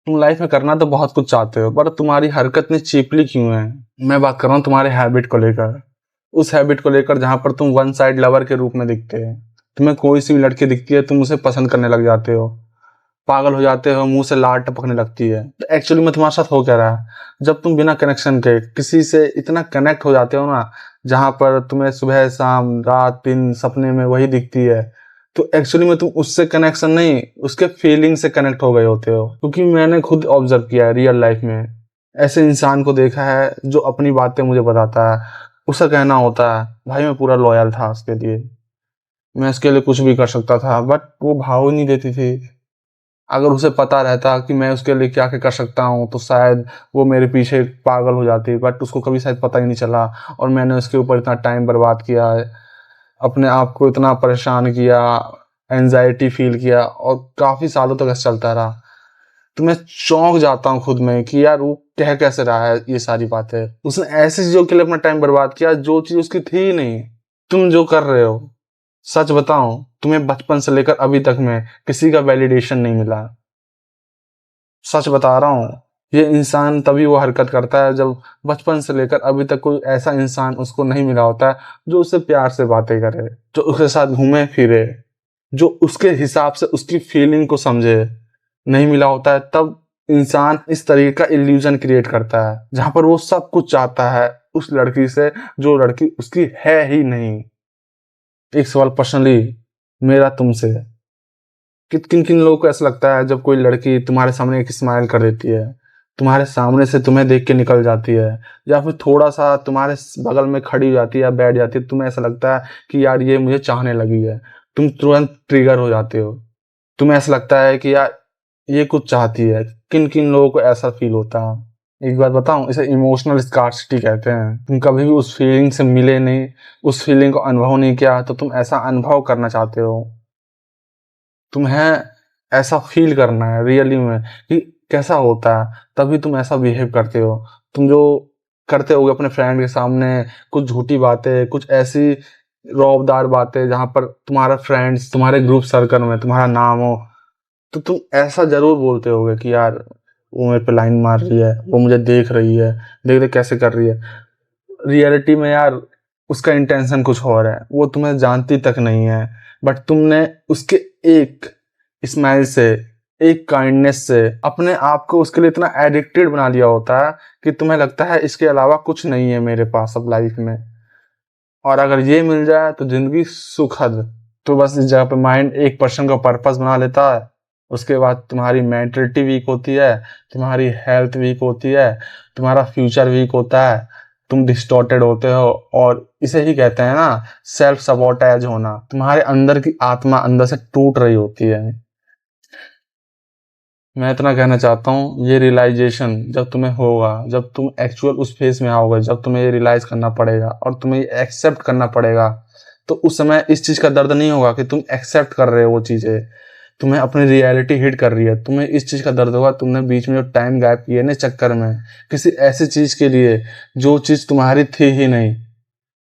तुम लाइफ में करना तो बहुत कुछ चाहते हो, पर तुम्हारी हरकत इतनी चीपली क्यों है? मैं बात कर रहा हूँ तुम्हारे हैबिट को लेकर। उस हैबिट को लेकर जहां पर तुम वन साइड लवर के रूप में दिखते हैं। तुम्हें कोई सी भी लड़की दिखती है, तुम उसे पसंद करने लग जाते हो, पागल हो जाते हो, मुंह से लार टपकने लगती है। तो एक्चुअली में तुम्हारे साथ हो क्या रहा है? जब तुम बिना कनेक्शन के किसी से इतना कनेक्ट हो जाते हो ना, जहां पर तुम्हें सुबह शाम रात दिन सपने में वही दिखती है, तो एक्चुअली में तुम उससे कनेक्शन नहीं, उसके फीलिंग से कनेक्ट हो गए होते हो। क्योंकि मैंने खुद ऑब्जर्व किया है रियल लाइफ में, ऐसे इंसान को देखा है जो अपनी बातें मुझे बताता है। उसका कहना होता है, भाई मैं पूरा लॉयल था उसके लिए, मैं इसके लिए कुछ भी कर सकता था, बट वो भाव ही नहीं देती थी। अगर उसे पता रहता कि मैं उसके लिए क्या क्या कर सकता हूँ, तो शायद वो मेरे पीछे पागल हो जाती, बट उसको कभी शायद पता ही नहीं चला। और मैंने उसके ऊपर इतना टाइम बर्बाद किया है, अपने आप को इतना परेशान किया, एंजाइटी फील किया, और काफ़ी सालों तक ऐसा चलता रहा। तो मैं चौंक जाता हूँ खुद में कि यार वो कह कैसे रहा है ये सारी बातें। उसने ऐसी चीज़ों के लिए अपना टाइम बर्बाद किया जो चीज़ उसकी थी ही नहीं। तुम जो कर रहे हो, सच बताओ, तुम्हें बचपन से लेकर अभी तक में किसी का वैलिडेशन नहीं मिला। सच बता रहा हूँ, ये इंसान तभी वो हरकत करता है जब बचपन से लेकर अभी तक कोई ऐसा इंसान उसको नहीं मिला होता है जो उससे प्यार से बातें करे, जो उसके साथ घूमे फिरे, जो उसके हिसाब से उसकी फीलिंग को समझे। नहीं मिला होता है, तब इंसान इस तरीके का इल्यूजन क्रिएट करता है जहां पर वो सब कुछ चाहता है उस लड़की से जो लड़की उसकी है ही नहीं। एक सवाल पर्सनली मेरा तुमसे, किन किन लोगों को ऐसा लगता है जब कोई लड़की तुम्हारे सामने एक स्माइल कर देती है, तुम्हारे सामने से तुम्हें देख के निकल जाती है, या फिर थोड़ा सा तुम्हारे बगल में खड़ी हो जाती है या बैठ जाती है, तुम्हें ऐसा लगता है कि यार ये मुझे चाहने लगी है, तुम तुरंत ट्रिगर हो जाते हो, तुम्हें ऐसा लगता है कि यार ये कुछ चाहती है। किन किन लोगों को ऐसा फील होता है? एक बात बताऊं, इसे इमोशनल स्कार्सिटी कहते हैं। तुम कभी भी उस फीलिंग से मिले नहीं, उस फीलिंग को अनुभव नहीं किया, तो तुम ऐसा अनुभव करना चाहते हो। तुम्हें ऐसा फील करना है रियली में कि कैसा होता है, तभी तुम ऐसा बिहेव करते हो। तुम जो करते होगे अपने फ्रेंड के सामने, कुछ झूठी बातें, कुछ ऐसी रौबदार बातें जहां पर तुम्हारा फ्रेंड्स तुम्हारे ग्रुप सर्कल में तुम्हारा नाम हो, तो तुम ऐसा जरूर बोलते होगे कि यार वो मेरे पे लाइन मार रही है, वो मुझे देख रही है, देख देख कैसे कर रही है। रियलिटी में यार उसका इंटेंशन कुछ और है, वो तुम्हें जानती तक नहीं है, बट तुमने उसके एक स्माइल से, एक काइंडनेस से अपने आप को उसके लिए इतना एडिक्टेड बना लिया होता है कि तुम्हें लगता है इसके अलावा कुछ नहीं है मेरे पास अब लाइफ में, और अगर ये मिल जाए तो जिंदगी सुखद। तो बस इस जगह पे माइंड एक पर्सन का पर्पस बना लेता है, उसके बाद तुम्हारी मेंटलिटी वीक होती है, तुम्हारी हेल्थ वीक होती है, तुम्हारा फ्यूचर वीक होता है, तुम डिस्टॉर्टेड होते हो। और इसे ही कहते हैं ना, सेल्फ सबोटेज होना। तुम्हारे अंदर की आत्मा अंदर से टूट रही होती है। मैं इतना कहना चाहता हूँ, ये रियलाइजेशन जब तुम्हें होगा, जब तुम एक्चुअल उस फेज में आओगे, जब तुम्हें ये रियलाइज करना पड़ेगा और तुम्हें ये एक्सेप्ट करना पड़ेगा, तो उस समय इस चीज का दर्द नहीं होगा कि तुम एक्सेप्ट कर रहे हो वो चीजें, तुम्हें अपनी रियलिटी हिट कर रही है। तुम्हें इस चीज का दर्द होगा, तुमने बीच में जो टाइम गैप किए ना चक्कर में किसी ऐसी चीज के लिए जो चीज तुम्हारी थी ही नहीं।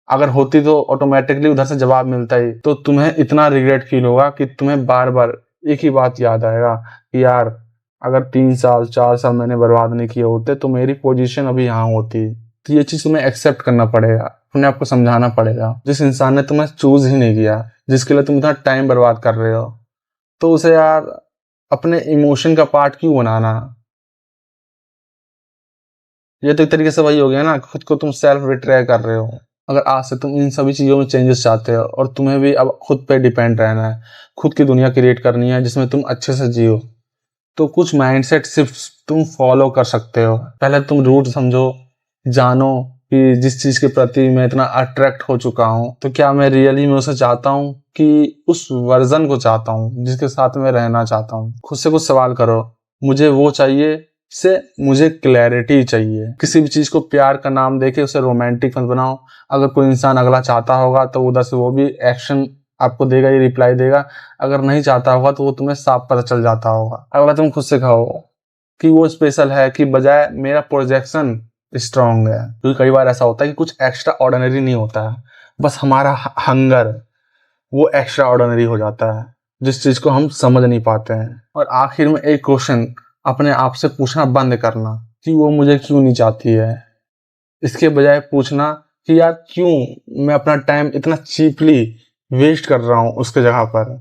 अगर होती तो ऑटोमेटिकली उधर से जवाब मिलता ही, तो तुम्हें इतना रिग्रेट फील होगा कि तुम्हें बार बार एक ही बात याद आएगा कि यार अगर 3 साल 4 साल मैंने बर्बाद नहीं किए होते तो मेरी पोजीशन अभी यहाँ होती। तो ये चीज तुम्हें एक्सेप्ट करना पड़ेगा, तुम्हें आपको समझाना पड़ेगा। जिस इंसान ने तुम्हें चूज ही नहीं किया, जिसके लिए तुम इतना टाइम बर्बाद कर रहे हो, तो उसे यार अपने इमोशन का पार्ट क्यों बनाना? ये तो एक तरीके से वही हो गया ना, खुद को तुम सेल्फ बिट्रे कर रहे हो। अगर आज से तुम इन सभी चीज़ों में चेंजेस चाहते हो और तुम्हें भी अब खुद पे डिपेंड रहना है, खुद की दुनिया क्रिएट करनी है जिसमें तुम अच्छे से जियो, तो कुछ माइंडसेट सिर्फ तुम फॉलो कर सकते हो। पहले तुम रूट समझो, जानो कि जिस चीज़ के प्रति मैं इतना अट्रैक्ट हो चुका हूँ, तो क्या मैं रियली में उसे चाहता हूँ कि उस वर्जन को चाहता हूँ जिसके साथ मैं रहना चाहता हूँ। खुद से कुछ सवाल करो, मुझे वो चाहिए से मुझे क्लैरिटी चाहिए। किसी भी चीज को प्यार का नाम देके उसे रोमांटिक मत बनाओ। अगर कोई इंसान अगला चाहता होगा तो उधर से वो भी एक्शन आपको देगा, ये रिप्लाई देगा। अगर नहीं चाहता होगा तो वो तुम्हें साफ पता चल जाता होगा। अगला तुम खुद से कहो कि वो स्पेशल है कि बजाय मेरा प्रोजेक्शन स्ट्रांग है। क्योंकि कई बार ऐसा होता है कि कुछ एक्स्ट्रा ऑर्डिनरी नहीं होता है, बस हमारा हंगर वो एक्स्ट्रा ऑर्डिनरी हो जाता है जिस चीज को हम समझ नहीं पाते हैं। और आखिर में एक क्वेश्चन अपने आप से पूछना बंद करना कि वो मुझे क्यों नहीं चाहती है। इसके बजाय पूछना कि यार क्यों मैं अपना टाइम इतना चीपली वेस्ट कर रहा हूँ उसके जगह पर।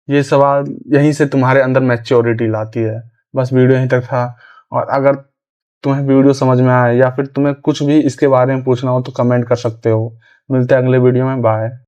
ये सवाल यहीं से तुम्हारे अंदर मैच्योरिटी लाती है। बस वीडियो यहीं तक था। और अगर तुम्हें वीडियो समझ में आए या फिर तुम्हें कुछ भी इसके बारे में पूछना हो तो कमेंट कर सकते हो। मिलते हैं अगले वीडियो में। बाय।